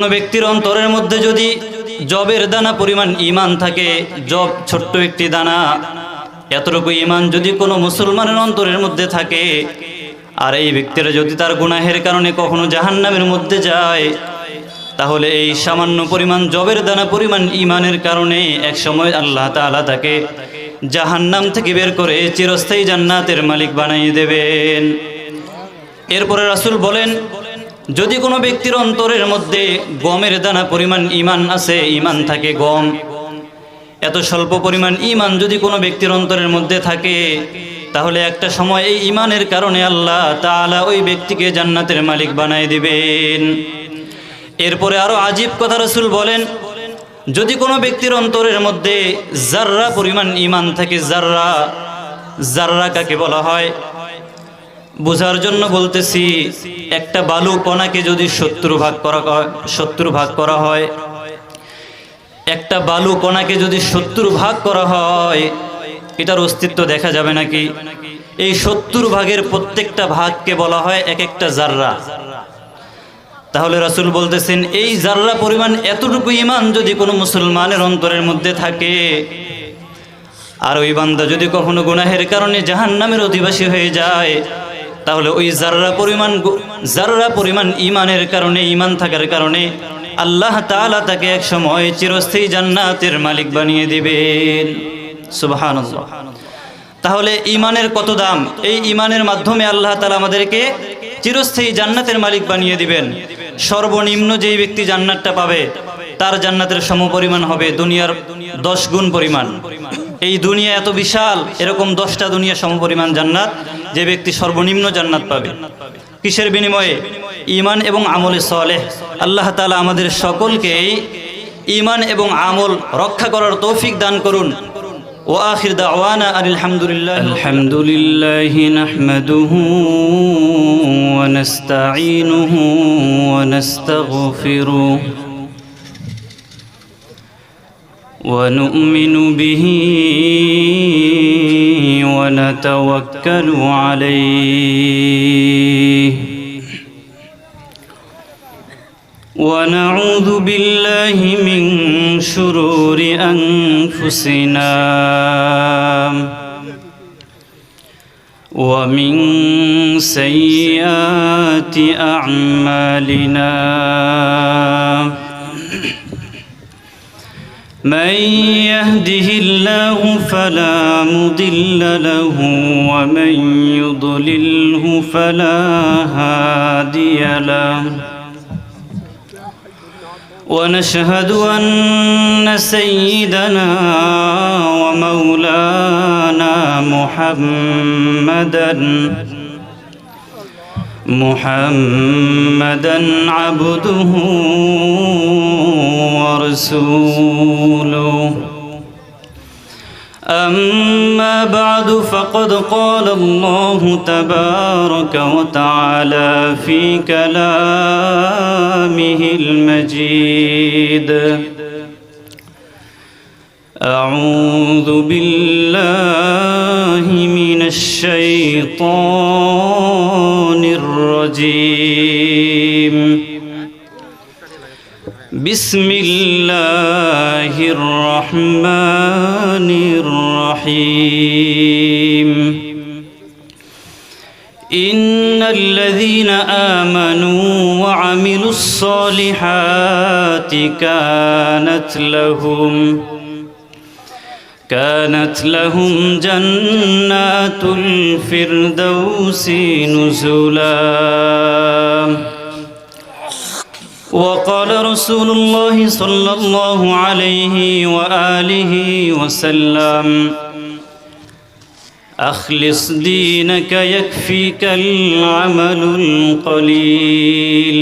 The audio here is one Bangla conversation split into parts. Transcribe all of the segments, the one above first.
কোনো ব্যক্তির অন্তরের মধ্যে যদি জবের দানা পরিমাণ ঈমান থাকে, জব ছোট্ট একটি দানা, এতটুকু ঈমান যদি কোনো মুসলমানের অন্তরের মধ্যে থাকে, আর এই ব্যক্তিরা যদি তার গুনাহের কারণে কখনো জাহান্নামের মধ্যে যায়, তাহলে এই সামান্য পরিমাণ জবের দানা পরিমাণ ঈমানের কারণে এক সময় আল্লাহ তাআলা তাকে জাহান্নাম থেকে বের করে চিরস্থায়ী জান্নাতের মালিক বানিয়ে দেবেন। এরপরে রাসূল বলেন, যদি কোনো ব্যক্তির অন্তরের মধ্যে গমের দানা পরিমাণ ঈমান আছে, ঈমান থাকে গম, এত স্বল্প পরিমাণ ঈমান যদি কোনো ব্যক্তির অন্তরের মধ্যে থাকে, তাহলে একটা সময় এই ঈমানের কারণে আল্লাহ তাআলা ওই ব্যক্তিকে জান্নাতের মালিক বানায় দিবেন। এরপরে আরো আজীব কথা রাসূল বলেন, যদি কোনো ব্যক্তির অন্তরের মধ্যে যাররা পরিমাণ ঈমান থাকে, যাররা, যাররা কাকে বলা হয় বোঝার জন্য বলতেছি, একটা বালু কণাকে যদি 70 ভাগ করা হয়, একটা বালু কণাকে যদি 70 ভাগ করা হয়, এটার অস্তিত্ব দেখা যাবে নাকি? এই 70 ভাগের প্রত্যেকটা ভাগকে বলা হয় এক একটা যাররা। তাহলে রাসূল বলতেছেন, এই যাররা পরিমাণ এতটুকু ঈমান যদি কোনো মুসলমানের অন্তরের মধ্যে থাকে, আর ওই বান্দা যদি কখনো গুনাহের কারণে জাহান্নামের অধিবাসী হয়ে যায়, তাহলে ওই যাররা পরিমাণ ঈমানের কারণে, ঈমান থাকার কারণে আল্লাহ তাআলা তাকে এক সময় চিরস্থায়ী জান্নাতের মালিক বানিয়ে দিবেন। সুবহানাল্লাহ। তাহলে ঈমানের কত দাম! এই ঈমানের মাধ্যমে আল্লাহ তাআলা আমাদেরকে চিরস্থায়ী জান্নাতের মালিক বানিয়ে দিবেন। সর্বনিম্ন যেই ব্যক্তি জান্নাতটা পাবে, তার জান্নাতের সমপরিমাণ হবে দুনিয়ার 10 গুণ পরিমাণ। এই দুনিয়া এত বিশাল, এরকম 10টা দুনিয়া সমপরিমাণ জান্নাত যে ব্যক্তি সর্বনিম্ন জান্নাত পাবে। কিসের বিনিময়ে? ঈমান এবং আমলে সালেহ। আল্লাহ তাআলা আমাদের সকলকেই ঈমান এবং আমল রক্ষা করার তৌফিক দান করুন। ওয়া আখির দাওয়ানা আলহামদুলিল্লাহি নাহমাদুহু ওয়া নাস্তাঈনুহু ওয়া নাস্তাগফিরুহু ونؤمن به ونتوكل عليه ونعوذ بالله من شرور أنفسنا ومن سيئات أعمالنا من يهده الله فلا مضل له ومن يضلله فلا هادي له ونشهد أن سيدنا ومولانا محمدا عبده ورسوله أما بعد فقد قال الله تبارك وتعالى في كلامه المجيد أعوذ بالله من الشيطان الرجيم بسم الله الرحمن الرحيم إن الذين آمنوا وعملوا الصالحات كانت لهم جنات الفردوس نزلا وقال رسول الله صلى الله عليه وآله وسلم أخلص دينك يكفيك العمل القليل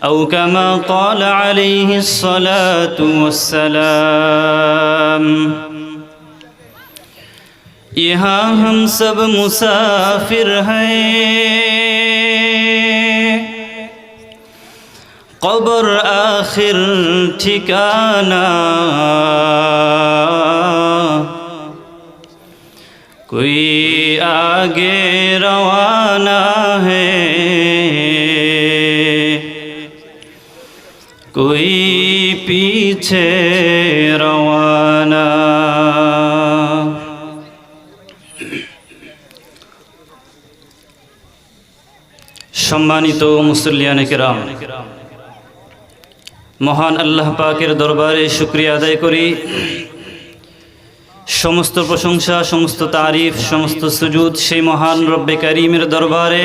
أو كما قال عليه الصلاة والسلام यहाँ हम सब मुसाफिर हैं, कब्र आखिर ठिकाना, कोई आगे रवाना है कोई पीछे रवाना। সম্মানিত মুসল্লিয়ানে কেরাম, মহান আল্লাহ পাকের দরবারে শুকরিয়া আদায় করি। সমস্ত প্রশংসা, সমস্ত তারিফ, সমস্ত সুজুদ সেই মহান রব্বে কারীমের দরবারে,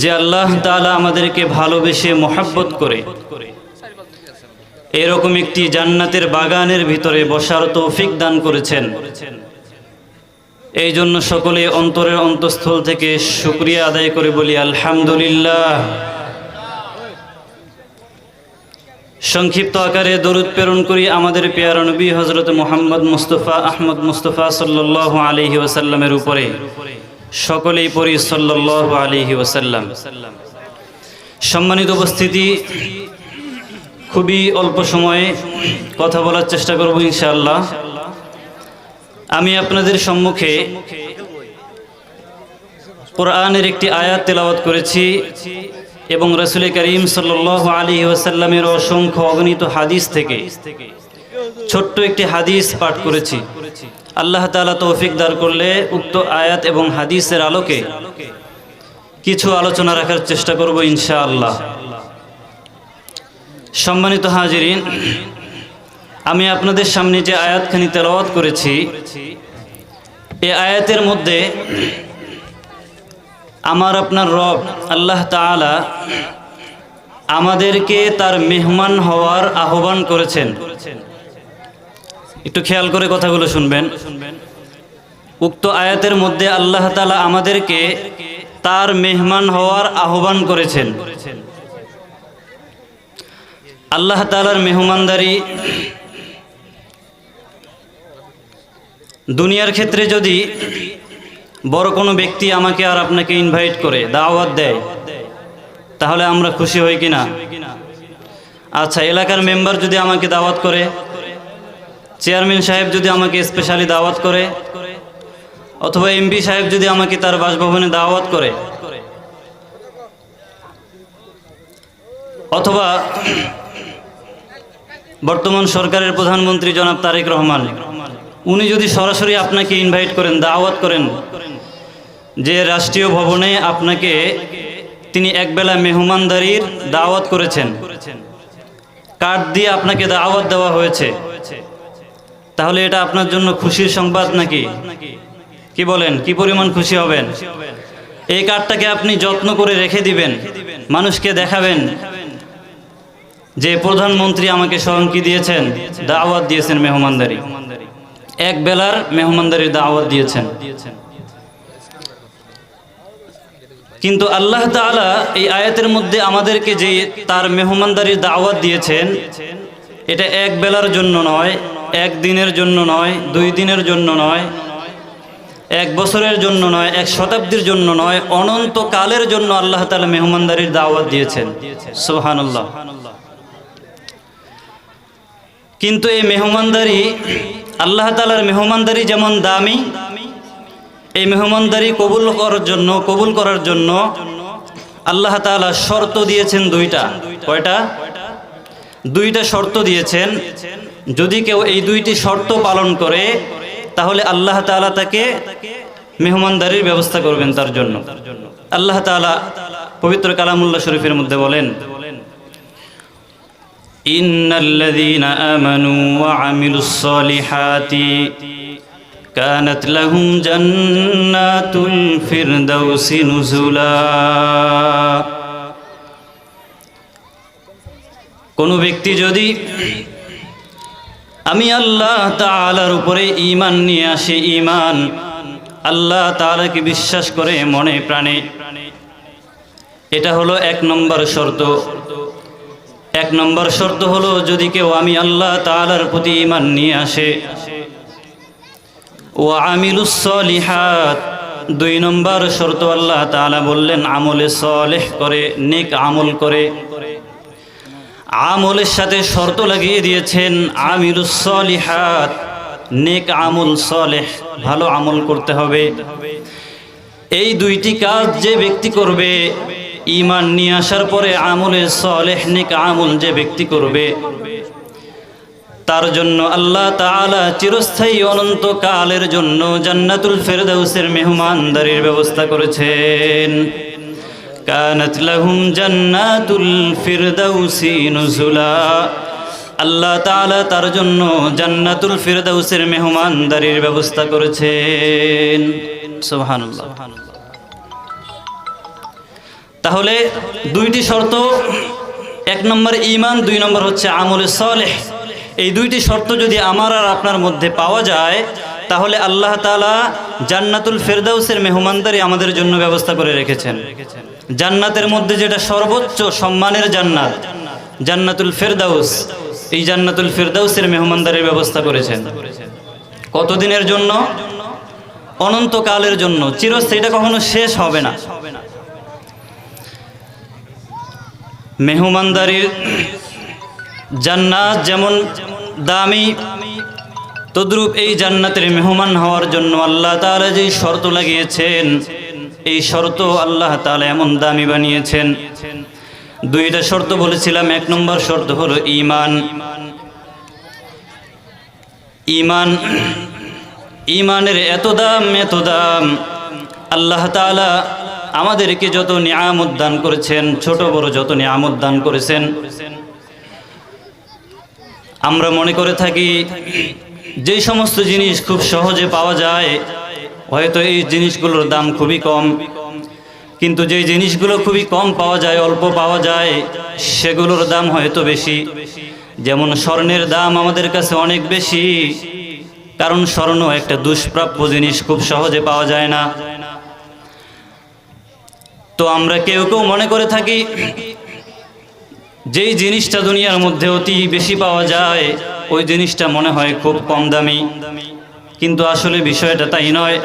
যে আল্লাহ তাআলা আমাদেরকে ভালোবেসে মহব্বত করে এরকম একটি জান্নাতের বাগানের ভিতরে বসার তৌফিক দান করেছেন। এই জন্য সকলে অন্তরের অন্তঃস্থল থেকে শুকরিয়া আদায় করে বলি আলহামদুলিল্লাহ। সংক্ষিপ্ত আকারে দরুদ প্রেরণ করি আমাদের পেয়ারা নবী হযরত মুহাম্মদ মুস্তাফা আহমদ মুস্তাফা সাল্লাল্লাহু আলাইহি ওয়াসাল্লামের উপরে। সকলেই পড়ি সাল্লাল্লাহু আলাইহি ওয়াসাল্লাম। সম্মানিত উপস্থিতি, খুবই অল্প সময়ে কথা বলার চেষ্টা করব ইনশাআল্লাহ। আমি আপনাদের সম্মুখে কোরআনের একটি আয়াত তেলাওয়াত করেছি এবং রাসূল করিম সাল্লাল্লাহু আলাইহি ওয়াসাল্লামের অসংখ্য অগণিত হাদিস থেকে ছোট্ট একটি হাদিস পাঠ করেছি। আল্লাহ তাআলা তৌফিক দান করলে উক্ত আয়াত এবং হাদিসের আলোকে কিছু আলোচনা রাখার চেষ্টা করব ইনশাআল্লাহ। সম্মানিত হাজিরিন, আমি আপনাদের সামনে যে আয়াতখানি তেলাওয়াত করেছি, এই আয়াতের মধ্যে আমার আপনার রব আল্লাহ তাআলা আমাদেরকে তার মেহমান হওয়ার আহ্বান করেছেন। একটু খেয়াল করে কথাগুলো শুনবেন। উক্ত আয়াতের মধ্যে আল্লাহ তাআলা আমাদেরকে তার মেহমান হওয়ার আহ্বান করেছেন। আল্লাহ তাআলার মেহমানদারি দুনিয়ার ক্ষেত্রে যদি বড় কোনো ব্যক্তি আমাকে আর আপনাকে ইনভাইট করে দাওয়াত দেয়, তাহলে আমরা খুশি হই কিনা? আচ্ছা, এলাকার মেম্বার যদি আমাকে দাওয়াত করে, চেয়ারম্যান সাহেব যদি আমাকে স্পেশালি দাওয়াত করে, অথবা এমপি সাহেব যদি আমাকে তার বাসভবনে দাওয়াত করে, অথবা বর্তমান সরকারের প্রধানমন্ত্রী জনাব তারেক রহমান, উনি যদি সরাসরি আপনাকে ইনভাইট করেন, দাওয়াত করেন, যে রাষ্ট্রীয় ভবনে আপনাকে তিনি একবেলা মেহমানদারির দাওয়াত করেছেন, কার্ড দিয়ে আপনাকে দাওয়াত দেওয়া হয়েছে, তাহলে এটা আপনার জন্য খুশির সংবাদ নাকি? কি বলেন, কি পরিমাণ খুশি হবেন? এই কার্ডটাকে আপনি যত্ন করে রেখে দিবেন, মানুষকে দেখাবেন যে প্রধানমন্ত্রী আমাকে স্বয়ং কি দিয়েছেন, দাওয়াত দিয়েছেন, মেহমানদারি, এক বেলার মেহমানদারির দাওয়াত দিয়েছেন। কিন্তু আল্লাহ তাআলা এই আয়াতের মধ্যে আমাদেরকে যে তার মেহমানদারির দাওয়াত দিয়েছেন, এটা এক বেলার জন্য নয়, এক দিনের জন্য নয়, 2 দিনের জন্য নয়, 1 বছরের জন্য নয়, 1 শতাব্দীর জন্য নয়, অনন্তকালের জন্য আল্লাহ তাআলা মেহমানদারির দাওয়াত দিয়েছেন। সুবহানাল্লাহ। কিন্তু এই মেহমানদারি, আল্লাহ তাআলার মেহমানদারি যেমন দামি, এই মেহমানদারি কবুল করার জন্য আল্লাহ তাআলা শর্ত দিয়েছেন 2টা। কয়টা? 2টা শর্ত দিয়েছেন। যদি কেউ এই 2টি শর্ত পালন করে, তাহলে আল্লাহ তাআলা তাকে মেহমানদারির ব্যবস্থা করবেন তার জন্য। আল্লাহ তাআলা পবিত্র কালামুল্লাহ শরীফের মধ্যে বলেন, ইন্নাল্লাযীনা আমানু ওয়া আমিলুস সলিহাতি কানাত লাহুম জান্নাতুল ফিরদাউসি নুজুলা। কোন ব্যক্তি যদি আমি আল্লাহ তাআলার উপরে ঈমান নিয়ে আসে, ঈমান আল্লাহ তাআলাকে বিশ্বাস করে মনে প্রাণে, এটা হলো 1 নম্বর শর্ত। 1 নম্বর শর্ত হলো যদি কেউ আমি আল্লাহ তাআলার প্রতি ঈমান নিয়ে আসে। ওয়া আমিলুস সলিহাত, 2 নম্বর শর্ত আল্লাহ তাআলা বললেন আমলে সালেহ করে, নেক আমল করে। আমলের সাথে শর্ত লাগিয়ে দিয়েছেন আমিলুস সলিহাত, নেক আমল, সালেহ, ভালো আমল করতে হবে। এই 2টি কাজ যে ব্যক্তি করবে, ঈমান নিয়ে আসার পরে আমলে সালেহ নেক আমল যে ব্যক্তি করবে তার জন্য আল্লাহ তাআলা চিরস্থায়ী অনন্তকালের জন্য জান্নাতুল ফেরদাউসের মেহমানদারির ব্যবস্থা করেছেন। কানাত লাহুম জান্নাতুল ফিরদাউসি নুজুলা, আল্লাহ তাআলা তার জন্য জান্নাতুল ফিরদাউসের মেহমানদারির ব্যবস্থা করেছেন। সুবহানাল্লাহ। তাহলে দুইটি শর্ত, এক নম্বর ঈমান, দুই নম্বর হচ্ছে আমলে সালেহ। এই দুইটি শর্ত যদি আমার আর আপনার মধ্যে পাওয়া যায় তাহলে আল্লাহ তাআলা জান্নাতুল ফেরদাউসের মেহমানদারি আমাদের জন্য ব্যবস্থা করে রেখেছেন। জান্নাতের মধ্যে যেটা সর্বোচ্চ সম্মানের জান্নাত, জান্নাতুল ফেরদাউস, এই জান্নাতুল ফেরদাউসের মেহমানদারির ব্যবস্থা করেছেন। কতদিনের জন্য? অনন্তকালের জন্য, চিরস্থায়ী, এটা কখনো শেষ হবে না। মেহমানদারির জান্নাত যেমন দামি, তদ্রূপ এই জান্নাতের মেহমান হওয়ার জন্য আল্লাহ তাআলা যেই শর্ত লাগিয়েছেন, এই শর্ত আল্লাহ তাআলা এমন দামি বানিয়েছেন। দুইটা শর্ত বলেছিলাম। এক নম্বর শর্ত হলো ঈমান। ঈমান, ঈমানের এত দাম আল্লাহ তাআলা আমাদেরকে যত নিয়ামত দান করেছেন, ছোট বড় যত নিয়ামত দান করেছেন, আমরা মনে করে থাকি যেই সমস্ত জিনিস খুব সহজে পাওয়া যায় হয়তো এই জিনিসগুলোর দাম খুবই কম, কিন্তু যেই জিনিসগুলো খুবই কম পাওয়া যায়, অল্প পাওয়া যায়, সেগুলোর দাম হয়তো বেশি। যেমন স্বর্ণের দাম আমাদের কাছে অনেক বেশি, কারণ স্বর্ণ একটা দুষ্প্রাপ্য জিনিস, খুব সহজে পাওয়া যায় না। তো আমরা কেউ কেউ মনে করে থাকি যেই জিনিসটা দুনিয়ার মধ্যে অতি বেশি পাওয়া যায় ওই জিনিসটা মনে হয় খুব কম দামি, কিন্তু আসলে বিষয়টা তাই নয়।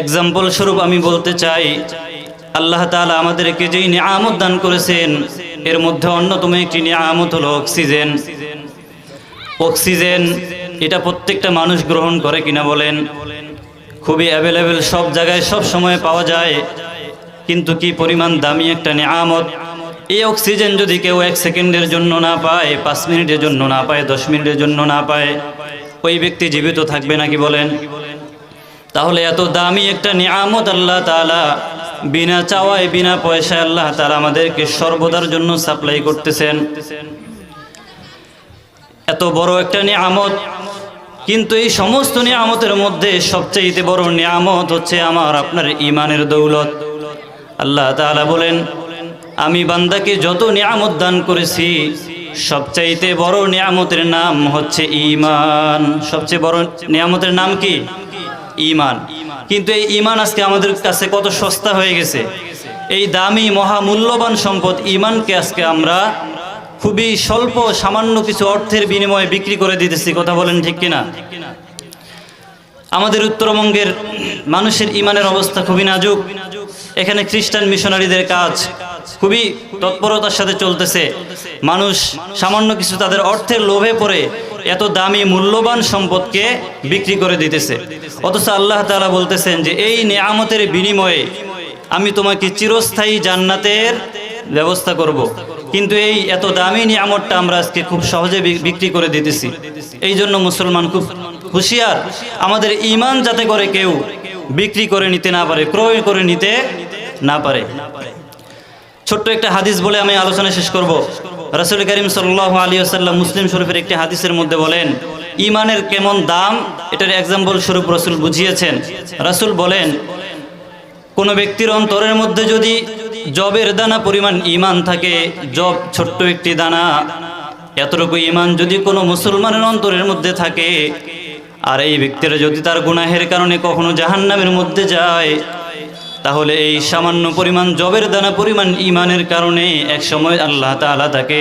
এক্সাম্পল স্বরূপ আমি বলতে চাই, আল্লাহ তাআলা আমাদেরকে যেই নিয়ামত দান করেছেন এর মধ্যে অন্যতম একটি নিয়ামত হলো অক্সিজেন। অক্সিজেন এটা প্রত্যেকটা মানুষ গ্রহণ করে কিনা বলেন? খুবই অ্যাভেলেবেল, সব জায়গায় সব সময় পাওয়া যায়, কিন্তু কি পরিমাণ দামি একটা নিয়ামত। এই অক্সিজেন যদি কেউ 1 সেকেন্ডের জন্য না পায়, 5 মিনিটের জন্য না পায়, 10 মিনিটের জন্য না পায়, ওই ব্যক্তি জীবিত থাকবে নাকি বলেন? তাহলে এত দামি একটা নিয়ামত আল্লাহ তাআলা বিনা চাওয়ায়, বিনা পয়সায় আল্লাহ তাআলা আমাদেরকে সর্বদার জন্য সাপ্লাই করতেছেন। এত বড় একটা নিয়ামত, কিন্তু এই সমস্ত নিয়ামতের মধ্যে সবচেয়ে বড় নিয়ামত হচ্ছে আমার আপনার ঈমানের দৌলত। আল্লাহ তাআলা বলেন, আমি বান্দাকে যত নিয়ামত দান করেছি সবচাইতে বড় নিয়ামতের নাম হচ্ছে ঈমান। সবচেয়ে বড় নিয়ামতের নাম কি? ঈমান। কিন্তু এই ঈমান আজকে আমাদের কাছে কত সস্তা হয়ে গেছে। এই দামি মহামূল্যবান সম্পদ ঈমানকে আজকে আমরা খুবই স্বল্প সামান্য কিছু অর্থের বিনিময়ে বিক্রি করে দিতেছি। কথা বলেন ঠিক কিনা? আমাদের উত্তরবঙ্গের মানুষের ঈমানের অবস্থা খুবই নাজুক। এখানে খ্রিস্টান মিশনারিদের কাজ খুবই তৎপরতার সাথে চলতেছে। মানুষ সামান্য কিছু তাদের অর্থের লোভে পড়ে এত দামি মূল্যবান সম্পদকে বিক্রি করে দিতেছে। অথচ আল্লাহ তাআলা বলতেছেন যে এই নিয়ামতের বিনিময়ে আমি তোমাকে চিরস্থায়ী জান্নাতের ব্যবস্থা করব। কিন্তু এই এত দামি নিয়ামতটা আমরা আজকে খুব সহজে বিক্রি করে দিতেছি। এই জন্য মুসলমান খুব হুঁশিয়ার, আমাদের ঈমান যাতে করে কেউ বিক্রি করে নিতে না পারে, ক্রয় করে নিতে না পারে। ছোট্ট একটা হাদিস বলে আমি আলোচনা শেষ করব। রাসূল করিম সাল্লাল্লাহু আলাইহি ওয়াসাল্লাম মুসলিম শরীফের একটি হাদিসের মধ্যে বলেন, ঈমানের কেমন দাম এটার এক্সাম্পল স্বরূপ রাসূল বুঝিয়েছেন। রাসূল বলেন, কোন ব্যক্তির অন্তরের মধ্যে যদি জবের দানা পরিমাণ ঈমান থাকে, জব ছোট্ট একটি দানা, এতটুকু ঈমান যদি কোনো মুসলমানের অন্তরের মধ্যে থাকে, আর এই ব্যক্তিরা যদি তার গুনাহের কারণে কখনো জাহান্নামের মধ্যে যায়, তাহলে এই সামান্য পরিমাণ জবের দানা পরিমাণ ঈমানের কারণে এক সময় আল্লাহ তাআলা তাকে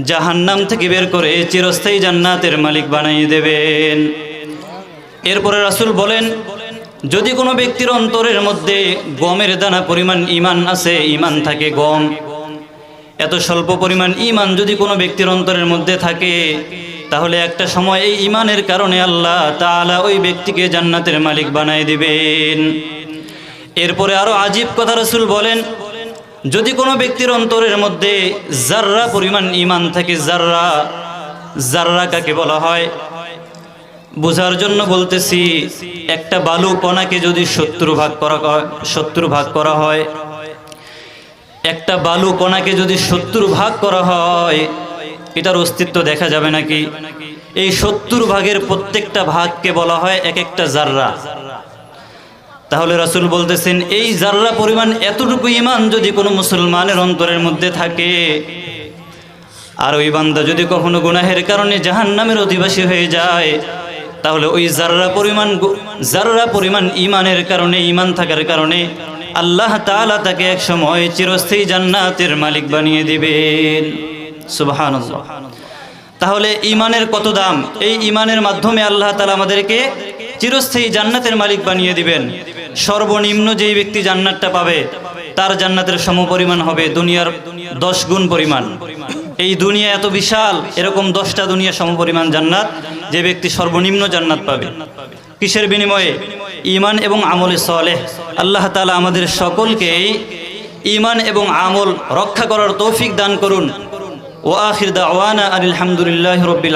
জাহান্নাম থেকে বের করে চিরস্থায়ী জান্নাতের মালিক বানিয়ে দেবেন। এরপরে রাসূল বলেন, যদি কোনো ব্যক্তির অন্তরের মধ্যে গমের দানা পরিমাণ ঈমান আছে, ঈমান থাকে গম, এত স্বল্প পরিমাণ ঈমান যদি কোনো ব্যক্তির অন্তরের মধ্যে থাকে, তাহলে একটা সময় এই ঈমানের কারণে আল্লাহ তাআলা ওই ব্যক্তিকে জান্নাতের মালিক বানিয়ে দিবেন। এরপরে আরো আজীব কথা রাসূল বলেন, যদি কোনো ব্যক্তির অন্তরের মধ্যে জাররা পরিমাণ ঈমান থাকে, জাররা, জাররা কাকে বলা হয় বোঝার জন্য বলতেছি, একটা বালু কণাকে যদি 70 ভাগ করা হয়, একটা বালু কণাকে যদি 70 ভাগ করা হয়, এটার অস্তিত্ব দেখা যাবে নাকি? এই 70 ভাগের প্রত্যেকটা ভাগকে বলা হয় এক একটা জাররা। তাহলে রাসূল বলতেছেন, এই জাররা পরিমাণ এতটুকু ঈমান যদি কোনো মুসলমানের অন্তরের মধ্যে থাকে, আর ওই বান্দা যদি কখনো গুনাহের কারণে জাহান্নামের অধিবাসী হয়ে যায়, তাহলে ওই জাররা পরিমাণ ঈমানের কারণে, ঈমান থাকার কারণে আল্লাহ তাআলা তাকে এক সময় চিরস্থায়ী জান্নাতের মালিক বানিয়ে দিবেন। সুবহানাল্লাহ। তাহলে ঈমানের কত দাম! এই ঈমানের মাধ্যমে আল্লাহ তাআলা আমাদেরকে চিরস্থায়ী জান্নাতের মালিক বানিয়ে দিবেন। সর্বনিম্ন যেই ব্যক্তি জান্নাতটা পাবে, তার জান্নাতের সমপরিমাণ হবে দুনিয়ার 10 গুণ পরিমাণ। এই দুনিয়া এত বিশাল, এরকম 10টা দুনিয়া সমপরিমাণ জান্নাত যে ব্যক্তি সর্বনিম্ন জান্নাত পাবে। কিসের বিনিময়ে? ঈমান এবং আমলে সালেহ। আল্লাহ তাআলা আমাদের সকলকে ঈমান এবং আমল রক্ষা করার তৌফিক দান করুন। ওয়া আখির দাওয়ানা আলহামদুলিল্লাহি রাব্বিল